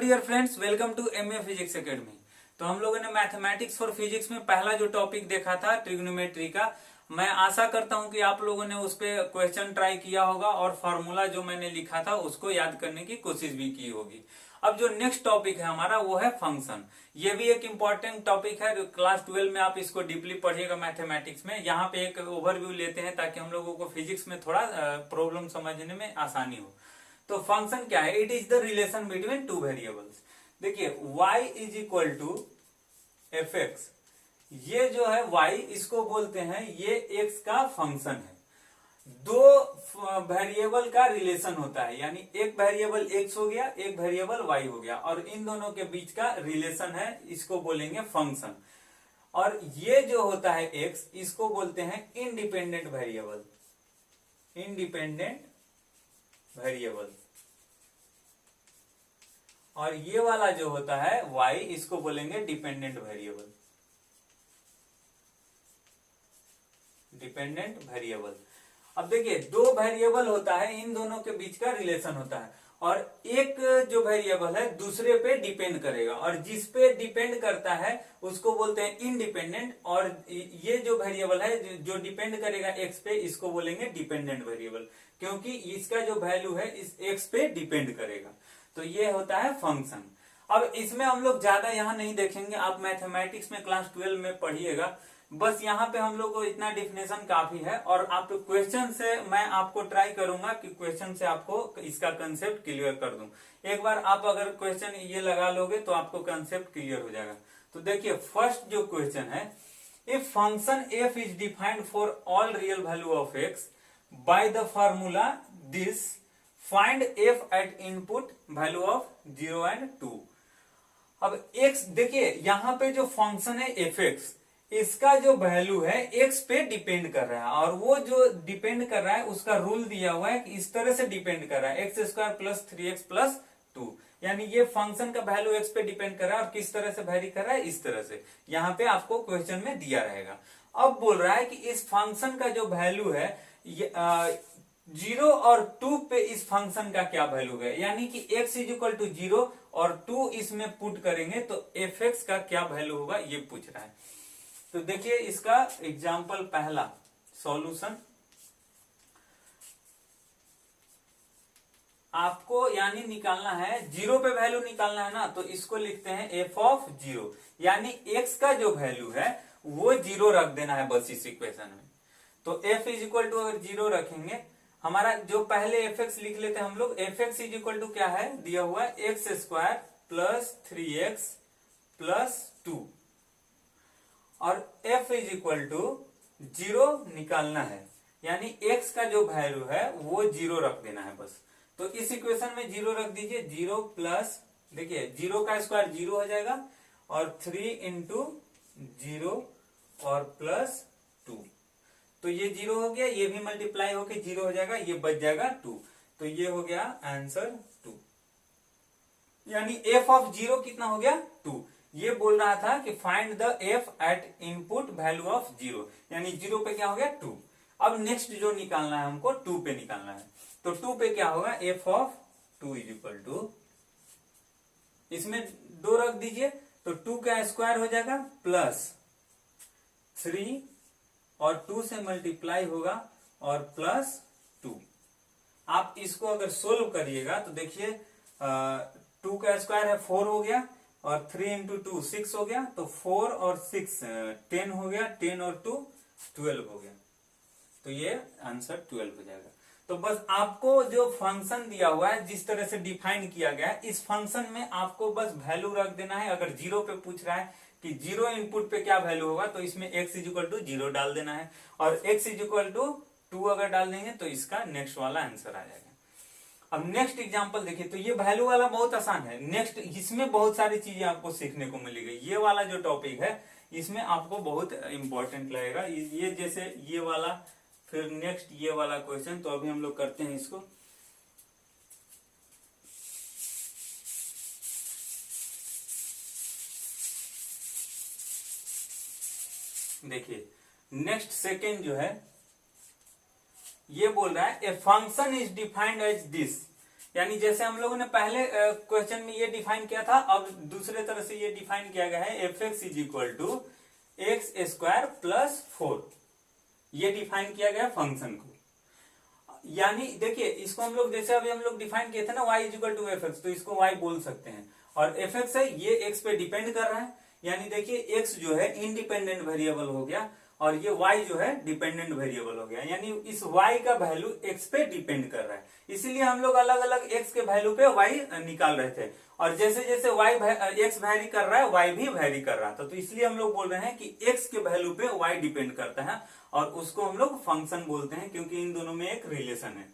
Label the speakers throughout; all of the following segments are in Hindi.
Speaker 1: Dear friends, welcome to MA physics academy. तो हम लोगों ने मैथमेटिक्स फॉर फिजिक्स में पहला जो टॉपिक देखा था ट्रिग्नोमेट्री का, मैं आशा करता हूं कि आप लोगों ने उस पे क्वेश्चन ट्राई किया होगा और फॉर्मूला जो मैंने लिखा था उसको याद करने की कोशिश भी की होगी। अब जो नेक्स्ट टॉपिक है हमारा वो है फंक्शन। ये भी एक इंपॉर्टेंट टॉपिक है, क्लास 12 में आप इसको डीपली पढ़िएगा मैथमेटिक्स में। यहाँ पे एक ओवरव्यू लेते हैं ताकि हम लोगों को फिजिक्स में थोड़ा प्रॉब्लम समझने में आसानी हो। तो फंक्शन क्या है? It is the relation between two variables. देखिए y is equal to f x, ये जो है y इसको बोलते हैं, ये x का फंक्शन है। दो वेरिएबल का रिलेशन होता है, यानी एक वेरिएबल x हो गया, एक वेरिएबल y हो गया, और इन दोनों के बीच का रिलेशन है, इसको बोलेंगे फंक्शन। और ये जो होता है x, इसको बोलते हैं इंडिपेंडेंट वेरिएबल। Independent variable. और ये वाला जो होता है y, इसको बोलेंगे डिपेंडेंट वेरिएबल। Dependent variable. अब देखिए, दो वेरिएबल होता है, इन दोनों के बीच का रिलेशन होता है, और एक जो वेरिएबल है दूसरे पे डिपेंड करेगा, और जिस पे डिपेंड करता है उसको बोलते हैं इंडिपेंडेंट। और ये जो वेरिएबल है जो डिपेंड करेगा x पे, इसको बोलेंगे डिपेंडेंट वेरिएबल, क्योंकि इसका जो वैल्यू है इस x पे डिपेंड करेगा। तो ये होता है फंक्शन। अब इसमें हम लोग ज्यादा यहाँ नहीं देखेंगे, आप मैथमेटिक्स में क्लास 12 में पढ़िएगा। बस यहाँ पे हम लोग को इतना डिफिनेशन काफी है, और आप क्वेश्चन से मैं आपको ट्राई करूंगा कि क्वेश्चन से आपको इसका कंसेप्ट क्लियर कर दूं। एक बार आप अगर क्वेश्चन ये लगा लोगे तो आपको कंसेप्ट क्लियर हो जाएगा। तो देखिए, फर्स्ट जो क्वेश्चन है, if function f is defined for all real value of x by the formula this, find f at input value of 0 and 2। अब x, देखिए यहाँ पे जो फंक्शन है एफ एक्स, इसका जो वैल्यू है x पे डिपेंड कर रहा है, और वो जो डिपेंड कर रहा है उसका रूल दिया हुआ है कि इस तरह से डिपेंड कर रहा है, x square plus 3x plus 2। यानी ये फंक्शन का वैल्यू x पे डिपेंड कर रहा है, और किस तरह से वेरी कर रहा है, इस तरह से यहाँ पे आपको क्वेश्चन में दिया रहेगा। अब बोल रहा है कि इस फंक्शन का जो वैल्यू है 0 और 2 पे इस फंक्शन का क्या वैल्यू है, यानी कि x इज इक्वल टू 0 और 2 इसमें पुट करेंगे तो एफ एक्स का क्या वैल्यू होगा, ये पूछ रहा है। तो देखिए इसका एग्जाम्पल पहला सॉल्यूशन आपको यानी निकालना है, 0 पे वैल्यू निकालना है ना, तो इसको लिखते हैं एफ ऑफ 0, यानी x का जो वैल्यू है वो 0 रख देना है बस इस इक्वेशन में। तो f इज इक्वल टू अगर 0 रखेंगे, हमारा जो पहले एफ एक्स लिख लेते हैं हम लोग, f x is equal to क्या है, दिया हुआ है x square plus 3x plus 2, और f इज इक्वल टू 0 निकालना है, यानी x का जो वैल्यू है वो 0 रख देना है बस। तो इस इक्वेशन में 0 रख दीजिए, 0 प्लस, देखिए 0 का स्क्वायर 0 हो जाएगा, और 3 इंटू 0 और प्लस 2, तो ये 0 हो गया, ये भी मल्टीप्लाई होके 0 हो जाएगा, ये बच जाएगा 2। तो ये हो गया आंसर 2, यानी f ऑफ 0 कितना हो गया, 2। ये बोल रहा था कि find the f at input value of 0, यानी 0 पे क्या हो गया, 2। अब नेक्स्ट जो निकालना है हमको 2 पे निकालना है, तो 2 पे क्या होगा, f of 2 is equal to, इसमें 2 रख दीजिए, तो 2 का स्क्वायर हो जाएगा प्लस 3 और 2 से मल्टीप्लाई होगा और प्लस 2। आप इसको अगर सोल्व करिएगा तो देखिए 2 का स्क्वायर है 4 हो गया, और 3 इंटू 2 6 हो गया, तो 4 और 6 10 हो गया, 10 और 2 12 हो गया, तो ये आंसर 12 हो जाएगा। तो बस आपको जो फंक्शन दिया हुआ है, जिस तरह से डिफाइन किया गया है, इस फंक्शन में आपको बस वैल्यू रख देना है। अगर 0 पे पूछ रहा है कि 0 इनपुट पे क्या वैल्यू होगा, तो इसमें x इज इक्वल टू 0 डाल देना है, और x इज इक्वल टू 2 अगर डाल देंगे तो इसका नेक्स्ट वाला आंसर आ जाएगा। अब नेक्स्ट एग्जांपल देखिए, तो ये वैल्यू वाला बहुत आसान है। नेक्स्ट इसमें बहुत सारी चीजें आपको सीखने को मिलेगी। ये वाला जो टॉपिक है इसमें आपको बहुत इंपॉर्टेंट लगेगा, ये जैसे ये वाला, फिर नेक्स्ट ये वाला क्वेश्चन। तो अभी हम लोग करते हैं इसको। देखिए नेक्स्ट सेकेंड जो है, ये बोल रहा है a function is defined as this, यानी जैसे हम लोगों ने पहले क्वेश्चन में ये डिफाइन किया था, अब दूसरे तरह से ये डिफाइन किया गया है, f x is equal to x square plus 4, ये डिफाइन किया गया फंक्शन को। यानी देखिए इसको हम लोग जैसे अभी हम लोग डिफाइन किए थे ना y is equal to f x, तो इसको y बोल सकते हैं, और एफ एक्स है ये x पे डिपेंड कर रहा है, यानी देखिए x जो है इंडिपेंडेंट वेरिएबल हो गया और ये y जो है डिपेंडेंट वेरिएबल हो गया, यानी इस y का वैल्यू x पे डिपेंड कर रहा है, इसीलिए हम लोग अलग अलग x के वैल्यू पे y निकाल रहे थे, और जैसे जैसे x वैरी कर रहा है y भी वैरी कर रहा था, तो इसलिए हम लोग बोल रहे हैं कि x के वैल्यू पे y डिपेंड करता है और उसको हम लोग फंक्शन बोलते हैं, क्योंकि इन दोनों में एक रिलेशन है।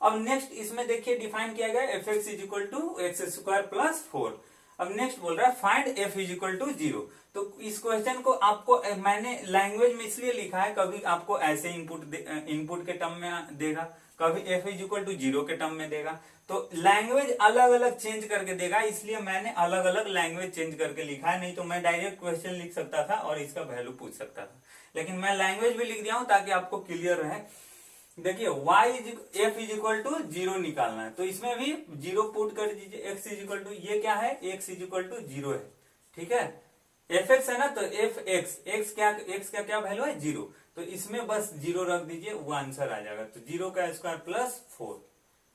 Speaker 1: अब नेक्स्ट इसमें देखिए डिफाइन किया गया f x is equal to x square plus 4। अब नेक्स्ट बोल रहा है find f is equal to 0। तो इस क्वेश्चन को आपको मैंने लैंग्वेज में इसलिए लिखा है, कभी आपको ऐसे इनपुट के टर्म में देगा, कभी एफ इज इक्वल टू 0 के टर्म में देगा, तो लैंग्वेज अलग अलग चेंज करके देगा, इसलिए मैंने अलग अलग लैंग्वेज चेंज करके लिखा है, नहीं तो मैं डायरेक्ट क्वेश्चन लिख सकता था और इसका वैल्यू पूछ सकता था, लेकिन मैं लैंग्वेज भी लिख दिया हूं ताकि आपको क्लियर रहे। देखिए एफ इज इक्वल टू 0 निकालना है, तो इसमें भी 0 पुट कर दीजिए, एक्स इज इक्वल टू ये क्या है, एक्स इज इक्वल टू 0 है, ठीक है, एफ एक्स है ना, तो एफ एक्स एक्स का क्या वैल्यू है 0, तो इसमें बस 0 रख दीजिए, वो आंसर आ जाएगा, तो 0 का स्क्वायर प्लस 4,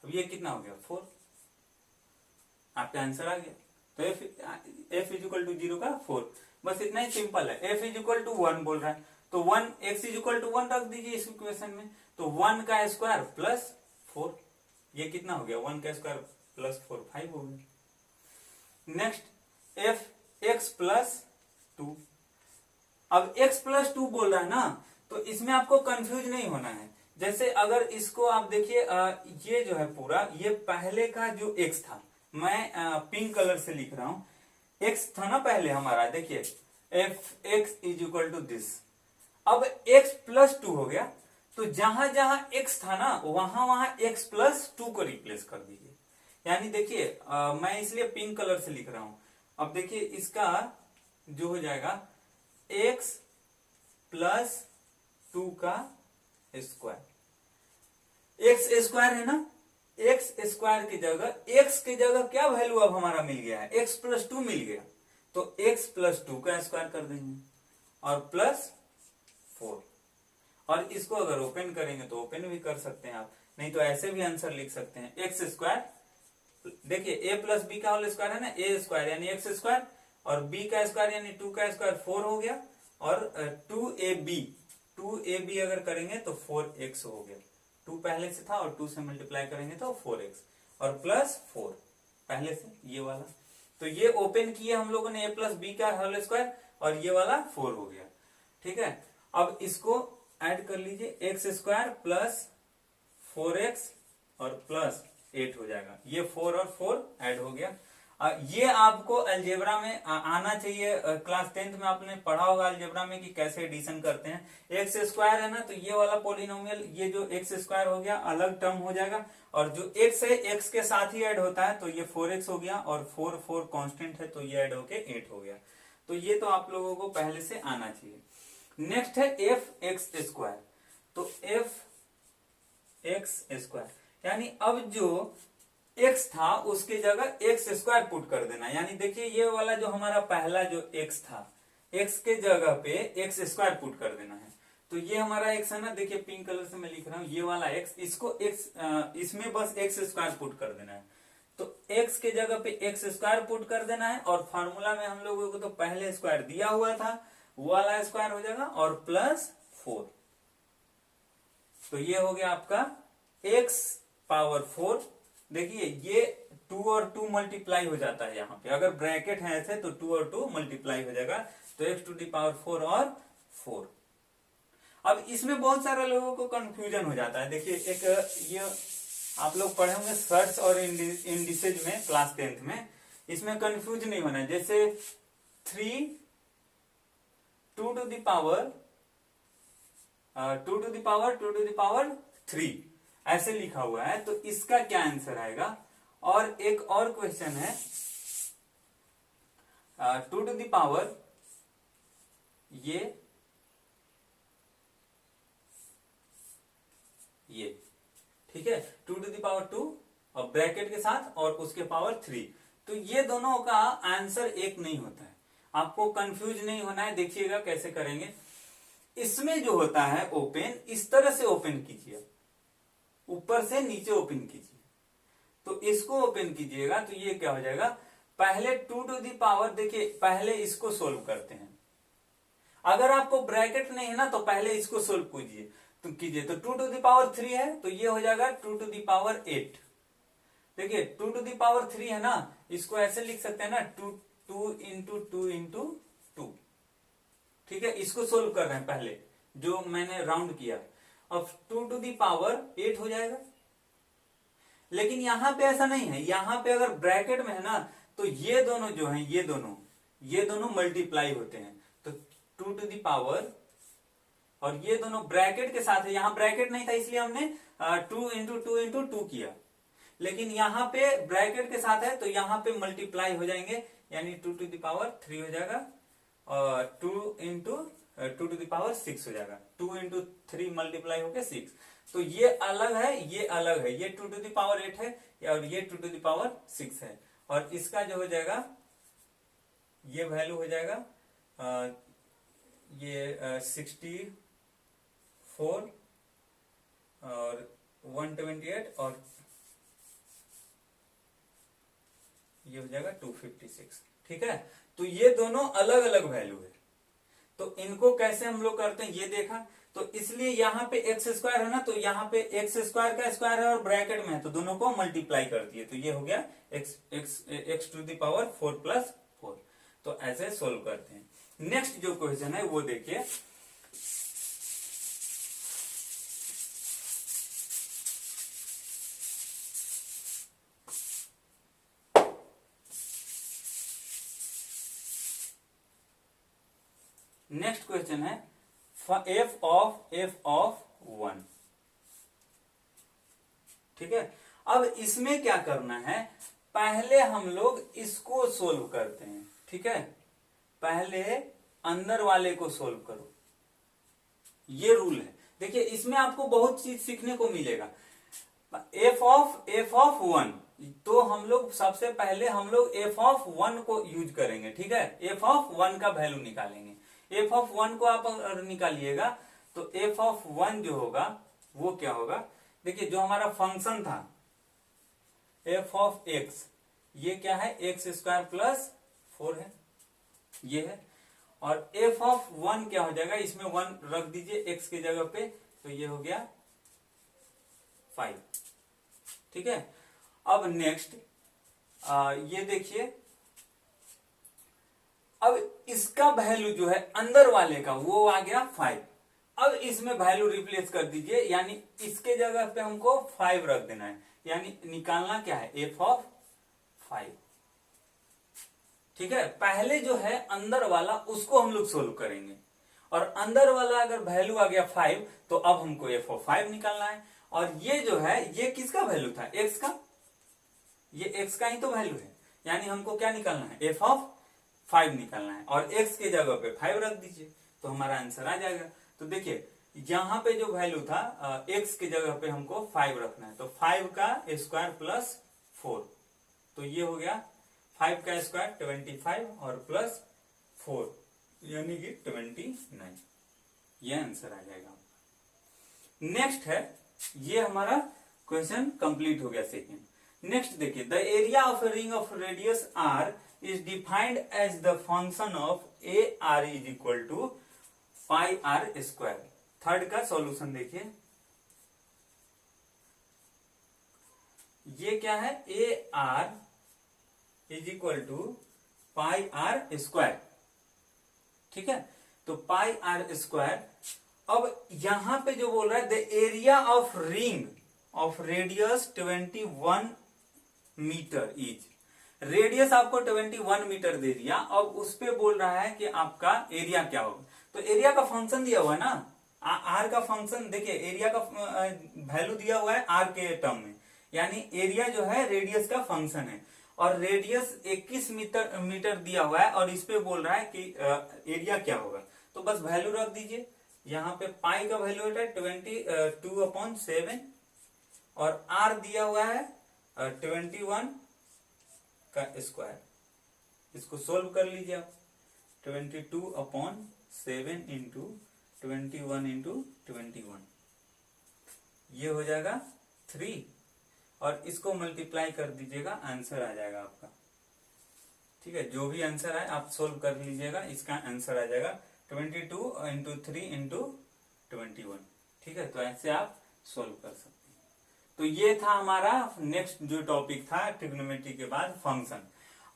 Speaker 1: अब ये कितना हो गया 4, आपका आंसर आ गया। तो एफ इज इक्वल टू 0 का 4, बस इतना ही सिंपल है। एफ इज इक्वल टू 1 बोल रहा है, तो 1 एक्स इज इक्वल टू 1 रख दीजिए इस इक्वेशन में, तो 1 का स्क्वायर प्लस 4, ये कितना हो गया 1 का स्क्वायर प्लस 4 5 हो गया। नेक्स्ट एफ एक्स प्लस 2, अब x प्लस 2 बोल रहा है ना, तो इसमें आपको कंफ्यूज नहीं होना है। जैसे अगर इसको आप देखिए ये जो है पूरा, ये पहले का जो x था, मैं पिंक कलर से लिख रहा हूं, x था ना पहले हमारा, देखिए f x is equal to this, अब x प्लस 2 हो गया, तो जहां जहां x था ना वहां वहां x प्लस 2 को रिप्लेस कर दीजिए, यानी देखिए मैं इसलिए पिंक कलर से लिख रहा हूं। अब देखिए इसका जो हो जाएगा x प्लस 2 का स्क्वायर, एक्स स्क्वायर है ना, एक्स स्क्वायर की जगह x की जगह क्या वैल्यू अब हमारा मिल गया है, x प्लस 2 मिल गया, तो x प्लस 2 का स्क्वायर कर देंगे और प्लस 4, और इसको अगर ओपन करेंगे तो ओपन भी कर सकते हैं आप, नहीं तो ऐसे भी आंसर लिख सकते हैं एक्स स्क्वायर, देखिए a प्लस बी का होल स्क्वायर है ना, ए स्क्वायर यानी एक्स स्क्वायर, और b का स्क्वायर यानी 2 का स्क्वायर 4 हो गया, और 2ab अगर करेंगे तो 4x हो गया, 2 पहले से था और 2 से मल्टीप्लाई करेंगे तो 4x, और प्लस 4 पहले से ये वाला, तो ये ओपन किए हम लोगों ने a प्लस बी का होल स्क्वायर, और ये वाला 4 हो गया, ठीक है। अब इसको ऐड कर लीजिए, एक्स स्क्वायर प्लस 4x और प्लस 8 हो जाएगा, ये 4 और 4 ऐड हो गया। ये आपको अलजेब्रा में आना चाहिए, क्लास 10th में आपने पढ़ा होगा अलजेब्रा में कि कैसे एडिशन करते हैं। एक्स स्क्वायर है ना, तो ये वाला पॉलिनोमियल, ये जो एक्स स्क्वायर हो गया अलग टर्म हो जाएगा, और जो एक्स है एक्स के साथ ही ऐड होता है, तो ये 4x हो गया, और 4 कांस्टेंट है तो ये ऐड होके 8 हो गया, तो ये तो आप लोगों को पहले से आना चाहिए। नेक्स्ट है एफ एक्स स्क्वायर, तो एफ एक्स स्क्वायर यानी अब जो x था उसके जगह x स्क्वायर पुट कर देना, यानी देखिए ये वाला जो हमारा पहला जो x था, x के जगह पे x स्क्वायर पुट कर देना है, तो ये हमारा x है ना, देखिए पिंक कलर से मैं लिख रहा हूं, ये वाला x, इसको x इसमें बस x स्क्वायर पुट कर देना है, तो x के जगह पे x स्क्वायर पुट कर देना है, और फॉर्मूला में हम लोगों को तो पहले स्क्वायर दिया हुआ था, वो वाला स्क्वायर हो जाएगा, और प्लस 4, तो ये हो गया आपका x पावर 4। देखिए ये 2 और 2 मल्टीप्लाई हो जाता है, यहाँ पे अगर ब्रैकेट है ऐसे तो 2 और 2 मल्टीप्लाई हो जाएगा, तो x टू दी पावर 4 और 4। अब इसमें बहुत सारे लोगों को कंफ्यूजन हो जाता है, देखिए एक ये आप लोग पढ़े होंगे सर्च और इंडिसेज में क्लास 10th में, इसमें कंफ्यूज नहीं होना है, जैसे 3 2 टू दी पावर 3 ऐसे लिखा हुआ है, तो इसका क्या आंसर आएगा। और एक और क्वेश्चन है 2 टू द पावर ये ठीक है, 2 टू द पावर 2 और ब्रैकेट के साथ और उसके पावर 3। तो ये दोनों का आंसर एक नहीं होता है, आपको कंफ्यूज नहीं होना है। देखिएगा कैसे करेंगे। इसमें जो होता है ओपन, इस तरह से ओपन कीजिए, ऊपर से नीचे ओपन कीजिए। तो इसको ओपन कीजिएगा तो ये क्या हो जाएगा, पहले 2 टू दी पावर, देखिए पहले इसको सोल्व करते हैं। अगर आपको ब्रैकेट नहीं है ना तो पहले इसको सोल्व कीजिए, तो कीजिए। तो 2 टू दी पावर 3 है तो ये हो जाएगा 2 टू दी पावर 8। देखिए 2 टू दी पावर 3 है ना, इसको ऐसे लिख सकते हैं ना, 2 इंटू 2 इंटू 2। ठीक है, इसको सोल्व कर रहे हैं पहले, जो मैंने राउंड किया। अब 2 टू दी पावर 8 हो जाएगा। लेकिन यहां पे ऐसा नहीं है, यहां पे अगर ब्रैकेट में है ना तो ये दोनों जो है, ये दोनों मल्टीप्लाई होते हैं। तो 2 टू दी पावर, और ये दोनों ब्रैकेट के साथ है, यहां ब्रैकेट नहीं था इसलिए हमने 2 इंटू 2 इंटू 2 किया। लेकिन यहां पे ब्रैकेट के साथ है तो यहां पे मल्टीप्लाई हो जाएंगे, यानी 2 टू दी पावर 3 हो जाएगा और 2 इंटू 2 टू दी पावर 6 हो जाएगा। 2 इंटू 3 मल्टीप्लाई होकर 6। तो ये अलग है, ये अलग है, ये 2 टू दी पावर 8 है और ये 2 टू दी पावर 6 है। और इसका जो हो जाएगा, ये वैल्यू हो जाएगा ये 64 और 128 और ये हो जाएगा 256। ठीक है, तो ये दोनों अलग अलग वैल्यू है। तो इनको कैसे हम लोग करते हैं ये देखा। तो इसलिए यहाँ पे एक्स स्क्वायर है ना, तो यहाँ पे एक्स स्क्वायर का स्क्वायर है और ब्रैकेट में है तो दोनों को मल्टीप्लाई कर दिए, तो ये हो गया x to the power 4 plus 4। तो ऐसे सोल्व करते हैं। नेक्स्ट जो क्वेश्चन है वो देखिए, नेक्स्ट क्वेश्चन है f ऑफ 1। ठीक है, अब इसमें क्या करना है, पहले हम लोग इसको सोल्व करते हैं। ठीक है, पहले अंदर वाले को सोल्व करो, ये रूल है। देखिए इसमें आपको बहुत चीज सीखने को मिलेगा। f ऑफ 1, तो हम लोग सबसे पहले हम लोग f ऑफ 1 को यूज करेंगे। ठीक है, f ऑफ 1 का वैल्यू निकालेंगे। f ऑफ 1 को आप निकालिएगा तो f ऑफ 1 जो होगा वो क्या होगा, देखिए जो हमारा फंक्शन था f ऑफ x, ये क्या है, एक्स स्क्वायर प्लस 4 है, ये है। और f ऑफ 1 क्या हो जाएगा, इसमें 1 रख दीजिए x की जगह पे, तो ये हो गया 5। ठीक है, अब नेक्स्ट ये देखिए, अब इसका वैल्यू जो है अंदर वाले का वो आ गया 5। अब इसमें वैल्यू रिप्लेस कर दीजिए, यानी इसके जगह पे हमको 5 रख देना है, यानी निकालना क्या है, f ऑफ 5। ठीक है, पहले जो है अंदर वाला उसको हम लोग सोल्व करेंगे, और अंदर वाला अगर वैल्यू आ गया 5 तो अब हमको f ऑफ 5 निकालना है। और ये जो है ये किसका वैल्यू था, x का, ये x का ही तो वैल्यू है, यानी हमको क्या निकालना है, f ऑफ 5 निकालना है। और x के जगह पे 5 रख दीजिए तो हमारा आंसर आ जाएगा। तो देखिए यहां पे जो वैल्यू था x के जगह पे हमको 5 रखना है, तो 5 का स्क्वायर प्लस 4, तो ये हो गया 5 का स्क्वायर 25 और प्लस 4 यानी कि 29। ये आंसर आ जाएगा। नेक्स्ट है, ये हमारा क्वेश्चन कंप्लीट हो गया सेकेंड। नेक्स्ट देखिए, the area of a ring of radius r is defined as the function of AR is equal to pi r square। Third का सॉल्यूशन देखिए, ये क्या है, AR is equal to pi r square। ठीक है, तो पाई r स्क्वायर। अब यहां पे जो बोल रहा है, the area of ring of radius 21 metre is, radius आपको 21 मीटर दे दिया, अब उस पे बोल रहा है कि आपका एरिया क्या होगा। तो एरिया का फंक्शन दिया हुआ है ना, आर का फंक्शन, देखिए एरिया का वैल्यू दिया हुआ है आर के टर्म में, यानी एरिया जो है रेडियस का फंक्शन है, और रेडियस 21 मीटर दिया हुआ है, और इस पे बोल रहा है कि एरिया क्या होगा। तो बस वैल्यू रख दीजिए, यहाँ पे पाई का वैल्यू है 22/7, और आर दिया हुआ है और 21 का स्क्वायर, इसको सोल्व कर लीजिए आप। 22/7 इंटू 21 इंटू 21, ये हो जाएगा 3, और इसको मल्टीप्लाई कर दीजिएगा, आंसर आ जाएगा आपका। ठीक है, जो भी आंसर आए आप सोल्व कर लीजिएगा, इसका आंसर आ जाएगा 22 इंटू 3 इंटू 21। ठीक है, तो ऐसे आप सोल्व कर सकते हैं। तो ये था हमारा नेक्स्ट जो टॉपिक था ट्रिग्नोमेट्री के बाद फंक्शन।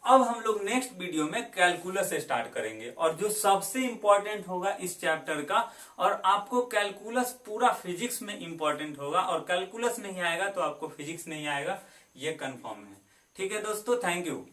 Speaker 1: अब हम लोग नेक्स्ट वीडियो में कैलकुलस स्टार्ट करेंगे, और जो सबसे इंपॉर्टेंट होगा इस चैप्टर का, और आपको कैलकुलस पूरा फिजिक्स में इंपॉर्टेंट होगा, और कैलकुलस नहीं आएगा तो आपको फिजिक्स नहीं आएगा, ये कंफर्म है। ठीक है दोस्तों, थैंक यू।